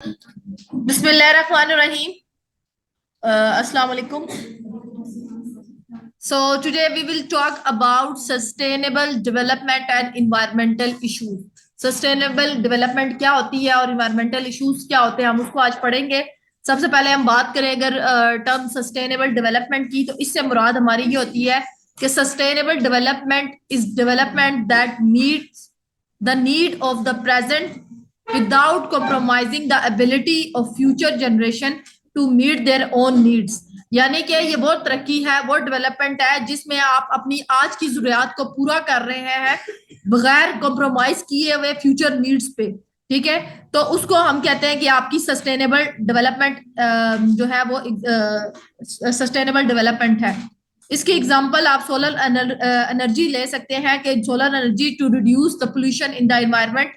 Bismillahirrahmanirrahim. Assalamu alaikum. So today we will talk about sustainable development and environmental issues. Sustainable development क्या होती है और environmental issues क्या होते हैं, हम उसको आज पढ़ेंगे। सबसे पहले हम बात करें अगर टर्म सस्टेनेबल डेवलपमेंट की, तो इससे मुराद हमारी ये होती है कि sustainable development is development that meets the need of the present without compromising the ability of future generation to meet their own needs। यानी कि ये वो तरक्की है, वो डेवलपमेंट है जिसमें आप अपनी आज की जरूरियात को पूरा कर रहे हैं बगैर कॉम्प्रोमाइज किए हुए फ्यूचर नीड्स पे। ठीक है, तो उसको हम कहते हैं कि आपकी सस्टेनेबल डेवलपमेंट जो है वो सस्टेनेबल डेवलपमेंट है। इसकी एग्जांपल आप सोलर एनर्जी ले सकते हैं कि solar energy to reduce the pollution in the environment,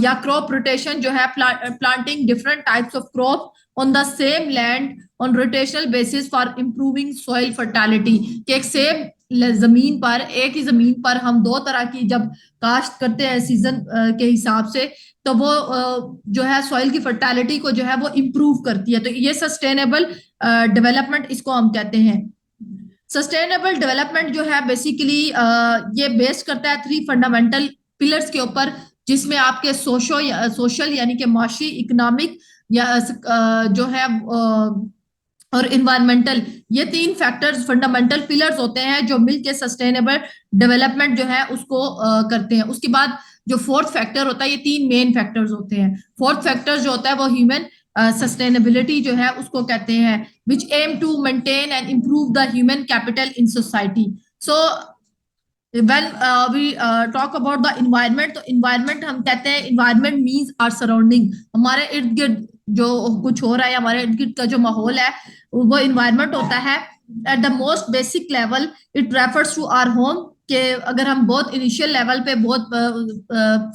या क्रॉप रोटेशन जो है planting different types of crop on the same land on rotational basis for improving soil fertility. कि एक सेम जमीन पर, एक ही जमीन पर हम दो तरह की जब काश्त करते हैं सीजन के हिसाब से, तो वो जो है सॉइल की फर्टिलिटी को जो है वो इम्प्रूव करती है। तो ये सस्टेनेबल डेवलपमेंट इसको हम कहते हैं। सस्टेनेबल डेवलपमेंट जो है बेसिकली ये बेस्ड करता है 3 फंडामेंटल पिलर्स के ऊपर, जिसमें आपके सोशल यानी कि माशी, इकोनॉमिक या जो है और इन्वायरमेंटल, ये 3 फैक्टर्स फंडामेंटल पिलर्स होते हैं जो मिलके सस्टेनेबल डेवलपमेंट जो है उसको करते हैं। उसके बाद जो फोर्थ फैक्टर होता है, ये 3 मेन फैक्टर्स होते हैं। फोर्थ फैक्टर जो होता है वो ह्यूमन सस्टेनेबिलिटी जो है उसको कहते हैं, which aim to maintain and improve the human capital in society. So when we talk about the environment, तो environment हम कहते हैं environment means our surrounding, हमारे इर्द गिर्द जो कुछ हो रहा है, हमारे इर्द गिर्द का जो माहौल है वो environment होता है। at the most basic level it refers to our home, कि अगर हम बहुत इनिशियल लेवल पे, बहुत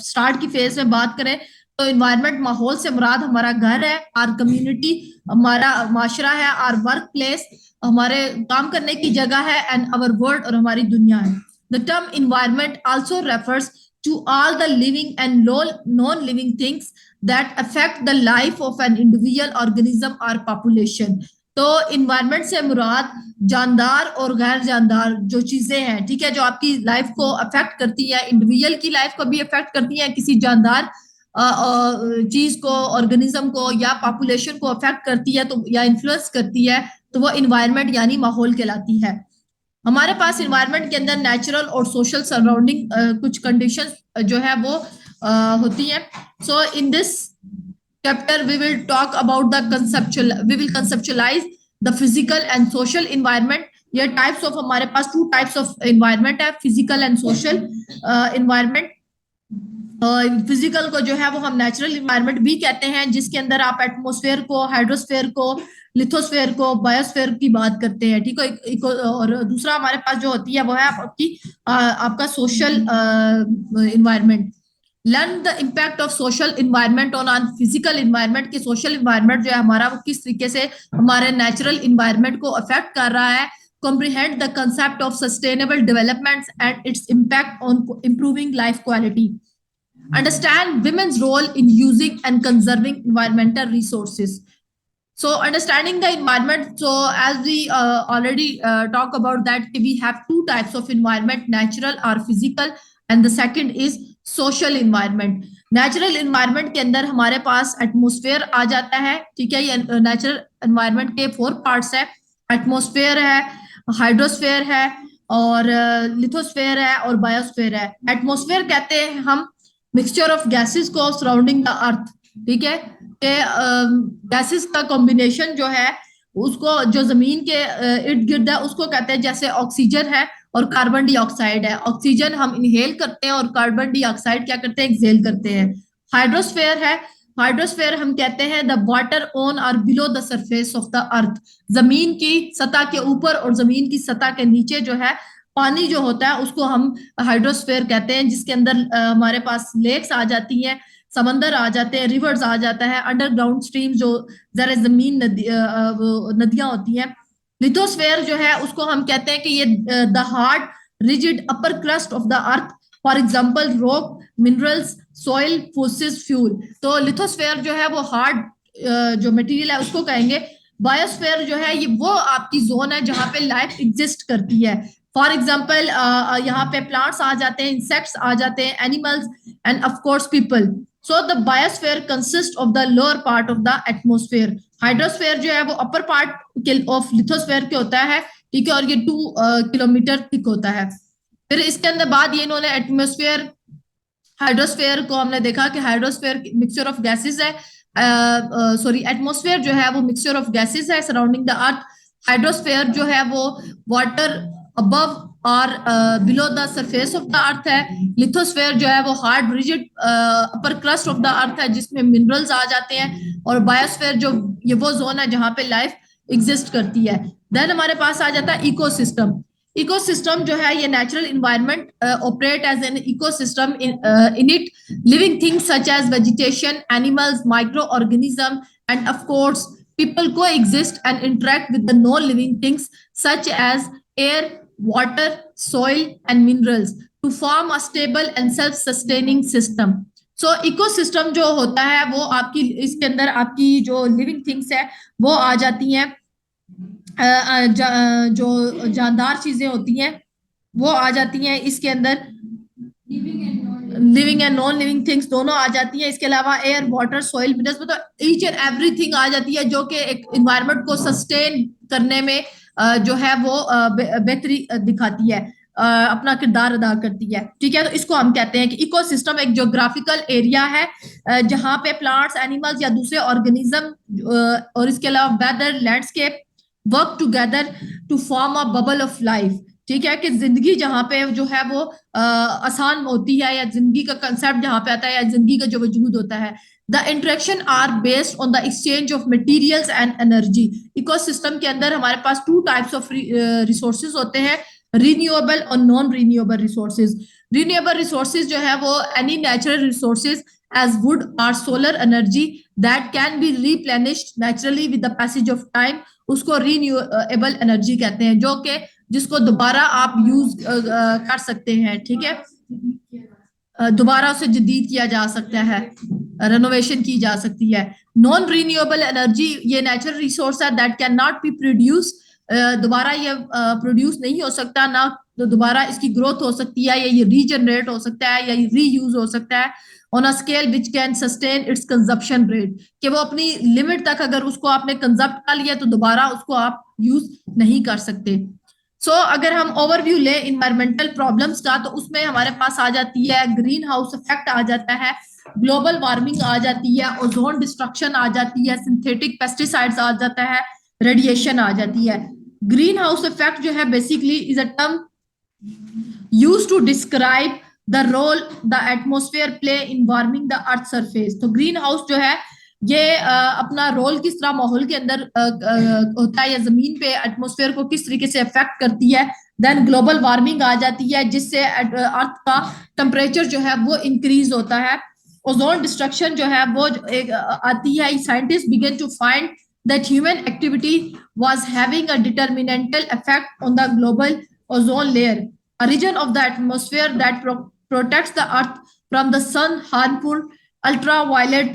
स्टार्ट की फेज में बात करें, तो इन्वायरमेंट माहौल से मुराद हमारा घर है, आर कम्युनिटी हमारा माशरा है, आर वर्क प्लेस हमारे काम करने की जगह है, एंड अवर वर्ल्ड और हमारी दुनिया है। The term environment also refers to all the living and non-living things that affect the life of an individual organism or population। तो environment से मुराद जानदार और गैर जानदार जो चीजें हैं, ठीक है, जो आपकी लाइफ को अफेक्ट करती है, इंडिविजुअल की लाइफ को भी अफेक्ट करती है, किसी जानदार चीज को, ऑर्गेनिज्म को या पॉपुलेशन को अफेक्ट करती है, तो या इन्फ्लुएंस करती है, तो वो इन्वायरमेंट यानी माहौल कहलाती है। हमारे पास इन्वायरमेंट के अंदर नेचुरल और सोशल सराउंडिंग कुछ कंडीशंस जो है वो होती हैं। So in this chapter we will talk about we will conceptualise the physical and social environment. ये टाइप्स ऑफ, हमारे पास 2 टाइप्स ऑफ इन्वायरमेंट है, physical and social environment. Physical को जो है वो हम नेचुरल इन्वायरमेंट भी कहते हैं, जिसके अंदर आप एटमोस्फेयर को, हाइड्रोस्फेयर को, लिथोस्फेयर को, बायोस्फेयर की बात करते हैं। ठीक है, और दूसरा हमारे पास जो होती है वो है आपका social environment. Learn the impact of social environment on physical environment, की सोशल इन्वायरमेंट जो है हमारा वो किस तरीके से हमारे नेचुरल इन्वायरमेंट को अफेक्ट कर रहा है। comprehend the concept of sustainable development and its impact on improving life quality। Understand women's role in using and conserving environmental resources। So understanding the environment, so as we already talk about that, we have 2 types of environment, natural or physical, and the second is social environment। Natural environment के अंदर हमारे पास atmosphere आ जाता है। ठीक है, ये natural environment के 4 parts है, एटमोस्फेयर है, हाइड्रोस्फेयर है, और लिथोस्फेयर है, और बायोस्फेयर है। एटमोस्फेयर कहते हैं हम मिक्सचर ऑफ गैसेस को सराउंडिंग द अर्थ। ठीक है, कि गैसेस का कॉम्बिनेशन जो है उसको, जो जमीन के इर्द गिर्द है, उसको कहते हैं, जैसे ऑक्सीजन है और कार्बन डाइऑक्साइड है। ऑक्सीजन हम इनहेल करते हैं और कार्बन डाइऑक्साइड क्या करते हैं, एक्सहेल करते हैं। हाइड्रोस्फेयर है, हाइड्रोस्फेयर हम कहते हैं द वाटर ऑन और below the surface of the earth, जमीन की सतह के ऊपर और जमीन की सतह के नीचे जो है पानी जो होता है उसको हम हाइड्रोस्फेयर कहते हैं, जिसके अंदर हमारे पास लेक्स आ जाती हैं, समंदर आ जाते हैं, रिवर्स आ जाता है, अंडरग्राउंड स्ट्रीम जो जरा जमीन नदियां होती हैं। लिथोस्फेयर जो है उसको हम कहते हैं कि ये the hard rigid upper crust of the earth, for example rock, minerals, soil forces fuel. तो लिथोस्फेयर जो है वो हार्ड जो मटेरियल है उसको कहेंगे। बायोस्फेयर जो है ये वो आपकी जोन है जहां पे लाइफ एग्जिस्ट करती है। फॉर एग्जाम्पल यहाँ पे प्लांट्स आ जाते हैं, इंसेक्ट्स आ जाते हैं, animals and of course people. So the biosphere consist of the lower part of the atmosphere. Hydrosphere जो है वो अपर पार्ट ऑफ लिथोस्फेयर के होता है, ठीक है, और ये 2 किलोमीटर थिक होता है। फिर इसके अंदर बाद ये इन्होंने एटमोस्फेयर, हाइड्रोस्फेयर को हमने देखा कि हाइड्रोस्फेयर मिक्सचर ऑफ गैसेस है, सॉरी एटमोस्फेयर जो है वो मिक्सचर ऑफ गैसेस है सराउंडिंग द अर्थ। हाइड्रोस्फेयर जो है वो वाटर अबव और below the surface of the earth है। लिथोस्फेयर जो है वो hard rigid upper crust of the earth है जिसमें मिनरल्स आ जाते हैं। और बायोस्फेयर जो ये वो जोन है जहां पे लाइफ एग्जिस्ट करती है। देन हमारे पास आ जाता है इकोसिस्टम। इकोसिस्टम जो है ये natural environment operate as an ecosystem in it living things such as vegetation, animals, micro organism and of course people coexist and interact with the non-living things such as air, water, soil and minerals to form a stable and self-sustaining system. So ecosystem जो होता है वो आपकी इसके अंदर आपकी जो living things है वो आ जाती हैं, जो जानदार चीजें होती हैं वो आ जाती हैं इसके अंदर। Living and non living things दोनों आ जाती है। इसके अलावा एयर, वाटर, सॉइल, मिनरल्स, मतलब ईच एंड एवरीथिंग आ जाती है जो कि एक इन्वायरमेंट को सस्टेन करने में जो है वो बेहतरी दिखाती है, अपना किरदार अदा करती है, ठीक है। तो इसको हम कहते हैं कि इकोसिस्टम एक ज्योग्राफिकल एरिया है जहां पे प्लांट्स, एनिमल्स या दूसरे ऑर्गेनिज्म और इसके अलावा weather, landscape work together to form a bubble of life, ठीक है। कि जिंदगी जहां पे जो है वो आसान होती है या जिंदगी का कंसेप्ट जहां पे आता है या जिंदगी का जो वजूद होता है। The interaction are based on the exchange of materials and energy. Ecosystem के अंदर हमारे पास 2 टाइप्स ऑफ रिसोर्सेज होते हैं, रिन्यूएबल और non renewable resources. Renewable resources जो है वो any natural resources as wood और solar energy that can be replenished naturally with the passage of time, उसको रिन्यूएबल एनर्जी कहते हैं, जो कि जिसको दोबारा आप यूज कर सकते हैं, ठीक है, दोबारा उसे जदीद किया जा सकता है, रेनोवेशन की जा सकती है। नॉन रिन्यूएबल एनर्जी ये नेचुरल रिसोर्स है that can not be produce, दोबारा ये प्रोड्यूस नहीं हो सकता, ना तो दोबारा इसकी ग्रोथ हो सकती है, या ये रीजनरेट हो सकता है, या ये रीयूज हो सकता है on a scale which can sustain it's consumption rate, कि वो अपनी लिमिट तक अगर उसको आपने कंजप्ट कर लिया तो दोबारा उसको आप यूज नहीं कर सकते। सो अगर हम ओवरव्यू ले इन्वायरमेंटल प्रॉब्लम्स का तो उसमें हमारे पास आ जाती है ग्रीन हाउस इफेक्ट आ जाता है, ग्लोबल वार्मिंग आ जाती है, ओजोन डिस्ट्रक्शन आ जाती है, सिंथेटिक पेस्टिसाइड्स आ जाता है, रेडिएशन आ जाती है। ग्रीन हाउस इफेक्ट जो है basically is a term used to describe the role the atmosphere play in warming the earth surface. तो ग्रीन हाउस जो है ये अपना रोल किस तरह माहौल के अंदर होता है या जमीन पे एटमोस्फेयर को किस तरीके से अफेक्ट करती है। देन ग्लोबल वार्मिंग आ जाती है जिससे अर्थ का टेम्परेचर जो है वो इंक्रीज होता है। ओजोन डिस्ट्रक्शन जो है वो एक आती है। Scientist began to find that human activity was having a detrimental effect on the global ozone layer, a region of the atmosphere that protects the earth from the sun harmful ultraviolet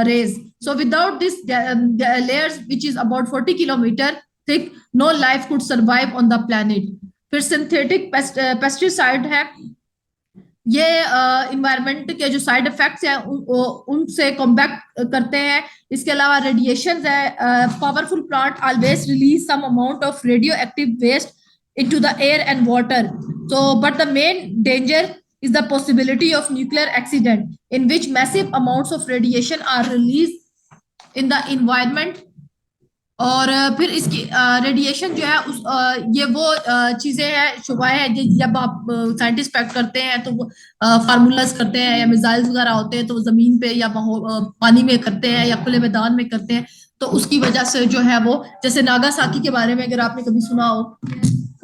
rays. So without this the layers which is about 40 kilometer thick, no life could survive on the planet. फिर synthetic pesticide है, ये environment के जो side effects हैं उनसे combat करते हैं। इसके अलावा रेडिएशन है, powerful plant always release some amount of radio active waste into the air and water. So, but the main danger is the possibility of nuclear accident in which massive amounts of radiation are released in the environment. और फिर इसकी radiation जो है उस ये वो चीजें हैं, शुबा है, जब आप साइंटिस्ट पैक करते हैं तो वो फार्मूलाज करते हैं या मिसाइल्स वगैरह होते हैं तो वो पे या पानी में करते हैं या खुले मैदान में करते हैं, तो उसकी वजह से जो है वो, जैसे नागासाकी के बारे में अगर आपने कभी सुना हो,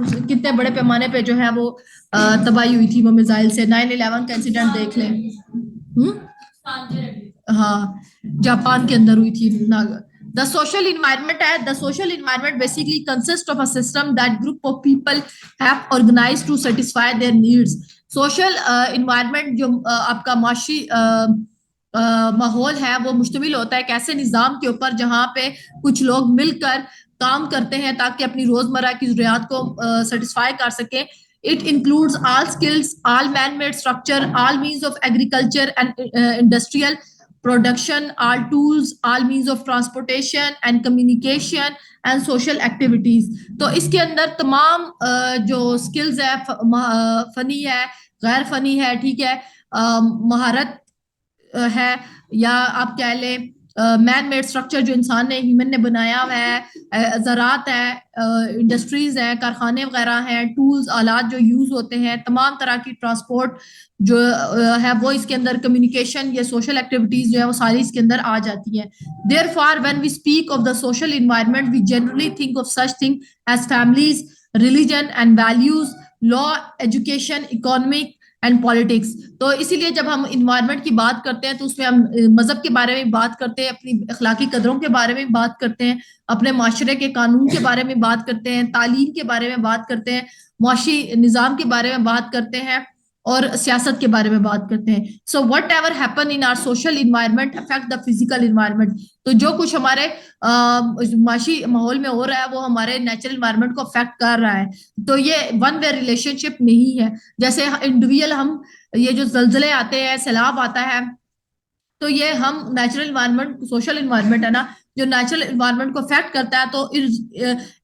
कितने बड़े पैमाने पे जो है वो तबाही हुई थी वो मिसाइल से। 9/11 का इंसिडेंट देख लें, हाँ, जापान के अंदर हुई थी Naga. The social environment the social environment basically consists of a system that group of people have organized to satisfy their needs. Social environment जो आपका माशी माहौल है वो मुश्तमिल होता है एक ऐसे निज़ाम के ऊपर जहाँ पे कुछ लोग मिलकर काम करते हैं ताकि अपनी रोजमर्रा की जरूरियात को सेटिस्फाई कर सकें. It includes all skills, all man-made structure, all means of agriculture and industrial production, all tools, all means of transportation and communication and social activities. तो इसके अंदर तमाम जो skills है, फनी है, गैर फनी है, ठीक है, महारत है, या आप कह लें मैन मेड स्ट्रक्चर जो इंसान ने ह्यूमन ने बनाया हुआ है, ज़रात है, इंडस्ट्रीज हैं, कारखाने वगैरह हैं, टूल्स आलात जो यूज होते हैं, तमाम तरह की ट्रांसपोर्ट जो है वो इसके अंदर, कम्युनिकेशन या सोशल एक्टिविटीज जो है वो सारी इसके अंदर आ जाती है. Therefore when we speak of the social environment we generally think of such thing as families, religion and values, law, education, economic and politics. तो इसीलिए जब हम इन्वायरमेंट की बात करते हैं तो उसमें हम मजहब के बारे में बात करते हैं, अपनी अखलाकी कदरों के बारे में बात करते हैं, अपने माशरे के कानून के बारे में बात करते हैं, तालीम के बारे में बात करते हैं, मुआशी निज़ाम के बारे में बात करते हैं और सियासत के बारे में बात करते हैं. So what ever happen in are social environment affect the physical environment. तो जो कुछ हमारे माशी माहौल में हो रहा है वो हमारे नेचुरल इन्वायरमेंट को अफेक्ट कर रहा है. तो ये वन वे रिलेशनशिप नहीं है. जैसे इंडिविजुअल हम ये जो जलजले आते हैं, सैलाब आता है, तो ये हम नेचुरल इन्वायरमेंट, सोशल इन्वायरमेंट है ना, जो नेचुरल इन्वायरमेंट को अफेक्ट करता है, तो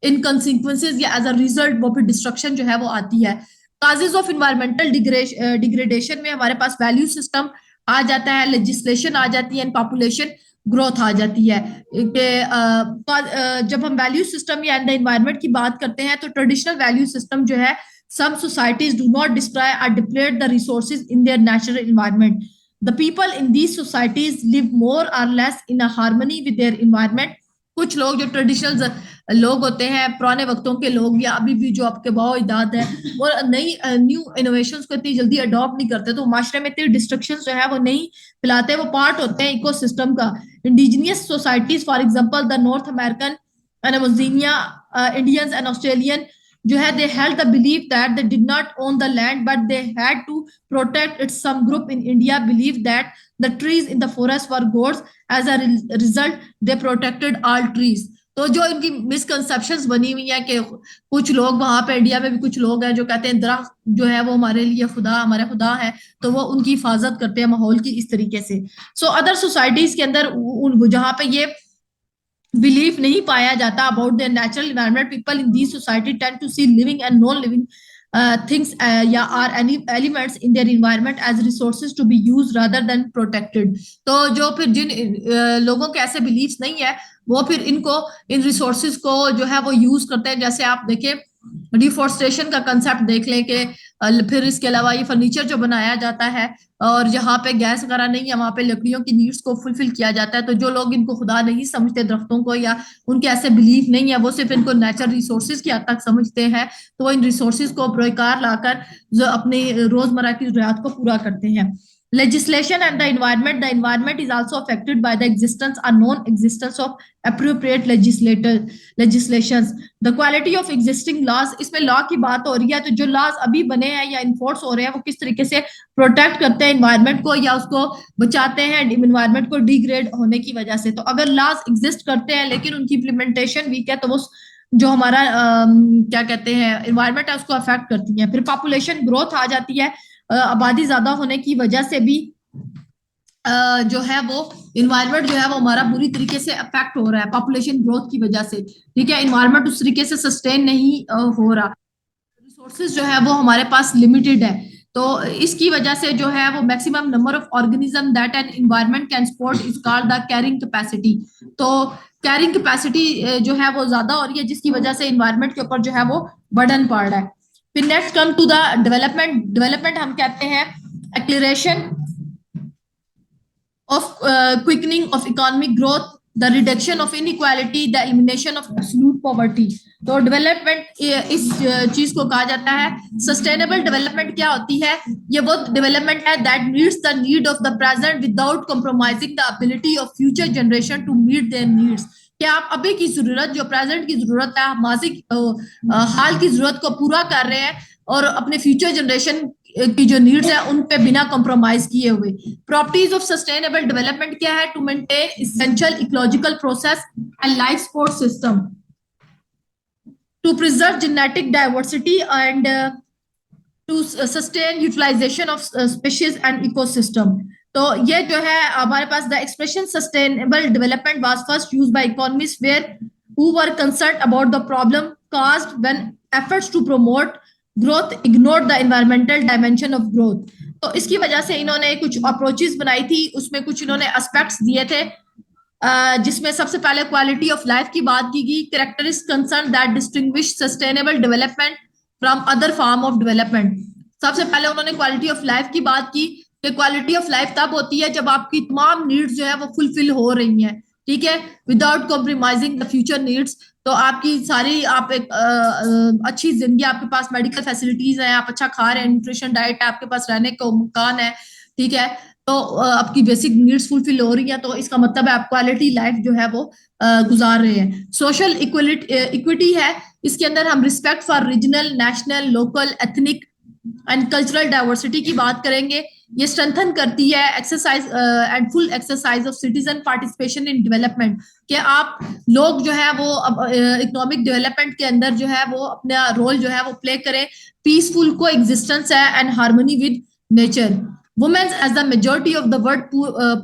इन कंसिक्वेंसेज या एज अ रिजल्ट वो फिर डिस्ट्रक्शन जो है वो आती है. काजेज ऑफ इन्वायरमेंटल डिग्रेडेशन में हमारे पास वैल्यू सिस्टम आ जाता है, लेजिस्लेशन आ जाती है, पॉपुलेशन ग्रोथ आ जाती है. जब हम वैल्यू सिस्टम या द इन्वायरमेंट की बात करते हैं तो ट्रेडिशनल वैल्यू सिस्टम जो है, some societies do not destroy or deplete the resources in their natural environment. The people in these societies live more or less in a harmony with their environment. कुछ लोग जो traditional लोग होते हैं, पुराने वक्तों के लोग, या अभी भी जो आपके बाओ इजाद है, वो नई न्यू इनोवेशंस को इतनी जल्दी अडॉप्ट नहीं करते, तो माशरे में इतनी डिस्ट्रक्शंस जो है वो नहीं फैलाते, वो पार्ट होते हैं इकोसिस्टम का. Indigenous societies, for example the North American and Amazonian Indians and Australian जो है, they held the belief that they did not own the land but they had to protect it. Some group in India believed that the trees in the forest were gods. As a result they protected all trees. तो जो इनकी misconceptions बनी हुई है कि कुछ लोग वहां पे इंडिया में भी कुछ लोग हैं जो कहते हैं दरख्त जो है वो हमारे लिए खुदा, हमारे खुदा है, तो वो उनकी हिफाजत करते हैं माहौल की इस तरीके से. सो अदर सोसाइटीज के अंदर जहां पे ये बिलीफ नहीं पाया जाता about their natural environment, people in these society tend to see living and non living things या or any elements in their environment as resources to be used rather than protected. तो जो फिर जिन लोगों के ऐसे बिलीफ्स नहीं है वो फिर इनको, इन रिसोर्सेज को जो है वो यूज करते हैं. जैसे आप देखें डिफोरेस्टेशन का कंसेप्ट देख लें कि फिर इसके अलावा ये फर्नीचर जो बनाया जाता है और जहाँ पे गैस वगैरह नहीं है वहां पे लकड़ियों की नीड्स को फुलफिल किया जाता है. तो जो लोग इनको खुदा नहीं समझते दरख्तों को, या उनके ऐसे बिलीफ नहीं है, वो सिर्फ इनको नेचुरल रिसोर्सेज की हद तक समझते हैं, तो वो इन रिसोर्सेज को बरकरार लाकर जो अपनी रोजमर्रा की जरूरत को पूरा करते हैं. Legislation and the environment is also affected by the existence or non-existence of appropriate legislations. The quality of existing laws, इसमें लॉ की बात हो रही है, तो जो लॉज अभी बने हैं या इन्फोर्स हो रहे हैं वो किस तरीके से प्रोटेक्ट करते हैं इन्वायरमेंट को या उसको बचाते हैं इन्वायरमेंट को डिग्रेड होने की वजह से. तो अगर लॉज एग्जिस्ट करते हैं लेकिन उनकी इम्प्लीमेंटेशन वीक है तो वो जो हमारा क्या कहते हैं इन्वायरमेंट है उसको अफेक्ट करती है. फिर पॉपुलेशन ग्रोथ आ जाती है, आबादी ज्यादा होने की वजह से भी जो है वो इन्वायरमेंट जो है वो हमारा बुरी तरीके से अफेक्ट हो रहा है पॉपुलेशन ग्रोथ की वजह से. ठीक है, इन्वायरमेंट उस तरीके से सस्टेन नहीं हो रहा, रिसोर्सेज जो है वो हमारे पास लिमिटेड है. तो इसकी वजह से जो है वो maximum number of organism that an environment can support is called the carrying capacity. तो कैरिंग कैपेसिटी जो है वो ज्यादा हो रही है जिसकी वजह से इन्वायरमेंट के ऊपर जो है वो बर्डन पड़ रहा है. फिर next come to the development हम कहते हैं acceleration of quickening of economic growth, the reduction of inequality, the elimination of absolute poverty. तो डेवलपमेंट इस चीज को कहा जाता है. सस्टेनेबल डेवलपमेंट क्या होती है? ये वो डेवलपमेंट है that meets the need of the present without compromising the ability of future generation to meet their needs. कि आप अभी की जरूरत, जो प्रेजेंट की जरूरत है, माजी हाल की जरूरत को पूरा कर रहे हैं और अपने फ्यूचर जनरेशन की जो नीड्स है उन पे बिना कॉम्प्रोमाइज किए हुए। प्रॉपर्टीज ऑफ सस्टेनेबल डेवलपमेंट क्या है? To maintain essential ecological process and life support system, to preserve genetic diversity and to sustain utilisation of species and ecosystem. तो ये जो है हमारे पास the expression sustainable development was first used by economist where who were concerned about the problem caused when efforts to promote growth ignored the environmental dimension of growth। तो इसकी वजह से इन्होंने कुछ अप्रोचेस बनाई थी, उसमें कुछ इन्होंने एस्पेक्ट्स दिए थे, जिसमें सबसे पहले क्वालिटी ऑफ लाइफ की बात की गई। Characteristic concern that distinguish sustainable development from other form of development. सबसे पहले उन्होंने क्वालिटी ऑफ लाइफ की बात की कि क्वालिटी ऑफ लाइफ तब होती है जब आपकी तमाम नीड्स जो है वो फुलफिल हो रही हैं, ठीक है, without compromising the future needs. तो आपकी सारी आप एक अच्छी जिंदगी, आपके पास मेडिकल फैसिलिटीज है, आप अच्छा खा रहे हैं, न्यूट्रिशन डाइट है, आपके पास रहने को मकान है, ठीक है, तो आपकी बेसिक नीड्स फुलफिल हो रही है, तो इसका मतलब है आप क्वालिटी लाइफ जो है वो गुजार रहे हैं। सोशल इक्विटी है, इसके अंदर हम respect for regional, national, local, ethnic and cultural diversity की बात करेंगे। ये स्ट्रेंथन करती है exercise and full exercise of citizen participation in development, कि आप लोग जो है वो इकोनॉमिक डेवलपमेंट के अंदर जो है वो अपना रोल जो है वो प्ले करें। पीसफुल को एग्जिस्टेंस है and harmony with nature. Women as the majority of the world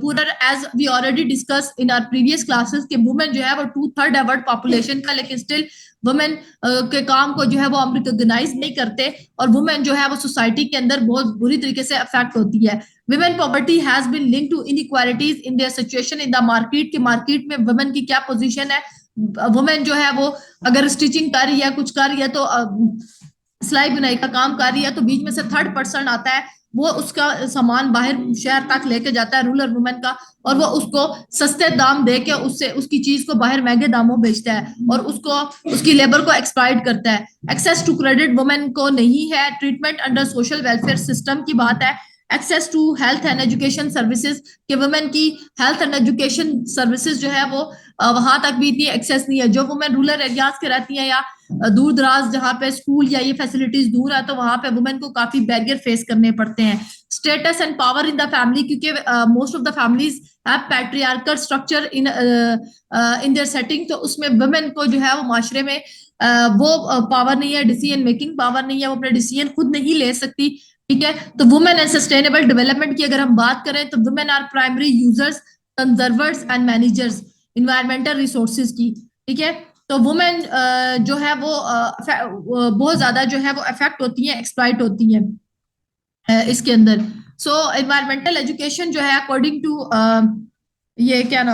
poorer, as we already discussed in our previous classes कि women जो है वो 2/3 है वर्ल्ड पॉपुलेशन का, लेकिन स्टिल वुमेन के काम को जो है वो हम रिकॉग्नाइज नहीं करते, और वुमेन जो है वो सोसाइटी के अंदर बहुत बुरी तरीके से अफेक्ट होती है। Women poverty has been linked to inequalities in their situation in the market, कि मार्केट में वुमेन की क्या पोजीशन है। वुमेन जो है वो अगर स्टिचिंग कर रही है, कुछ कर रही है, तो सिलाई बुनाई का काम कर रही है, तो बीच में से थर्ड पर्सन आता है, वो उसका सामान बाहर शहर तक लेके जाता है, रूरल वुमेन का, और वो उसको सस्ते दाम दे के उससे उसकी चीज को बाहर महंगे दामों बेचता है और उसको उसकी लेबर को एक्सप्लॉइट करता है। एक्सेस टू क्रेडिट वुमेन को नहीं है। Treatment under social welfare system की बात है। Access to health and education services, कि वुमेन की हेल्थ एंड एजुकेशन सर्विसेज जो है वो वहां तक भी इतनी एक्सेस नहीं है। जो वुमेन रूरल एरियाज के रहती हैं या दूर दराज जहाँ पे स्कूल या ये फैसिलिटीज दूर है, तो वहां पे वुमेन को काफी बैरियर फेस करने पड़ते हैं। Status and power in the family, क्योंकि most of the families have patriarchal structure in their setting, तो उसमें वुमेन को जो है वो माशरे में वो पावर नहीं है, डिसीजन मेकिंग पावर नहीं है, वो अपने डिसीजन खुद नहीं ले सकती, ठीक है। तो वुमेन एंड सस्टेनेबल डेवलपमेंट की अगर हम बात करें तो women are primary users, conservers and managers environmental resources की, ठीक है। तो वुमेन जो है वो बहुत ज्यादा जो है वो अफेक्ट होती है, एक्सप्लॉइट होती है इसके अंदर। सो इन्वायरमेंटल एजुकेशन जो है अकॉर्डिंग टू ये क्या नाम